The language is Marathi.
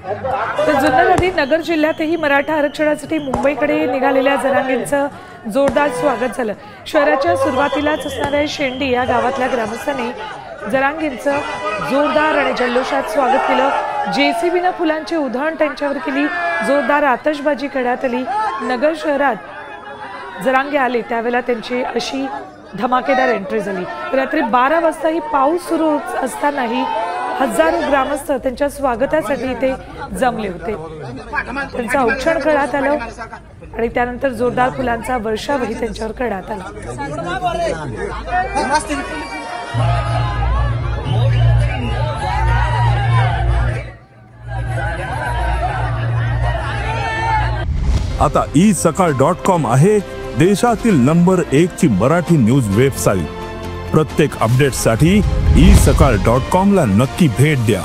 तर जुन्नर नदी नगर जिल्ह्यातही मराठा आरक्षणासाठी मुंबईकडे निघालेल्या जरांगेंचं जोरदार स्वागत झालं। शहराच्या सुरुवातीलाच असणाऱ्या शेंडी या गावातल्या ग्रामस्थांनी जरांगेंचं जोरदार आणि जल्लोषात स्वागत केलं। जेसीबीनं फुलांची उधळण त्यांच्यावर केली, जोरदार आतषबाजी करण्यात आली। नगर शहरात जरांगे आले त्यावेळेला त्यांची अशी धमाकेदार एंट्री झाली। रात्री 12 वाजताही पाऊस सुरू असतानाही हजारो ग्रामस्थ त्यांच्या स्वागतासाठी इथे जमले होते। त्यांचं औक्षण करण्यात आलं आणि त्यानंतर जोरदार फुलांचा वर्षावही त्यांच्यावर करण्यात आला। आता isakal.com आहे देशातील नंबर 1 ची मराठी न्यूज वेबसाईट। प्रत्येक अपडेटसाठी isakal.com ला नक्की भेट द्या।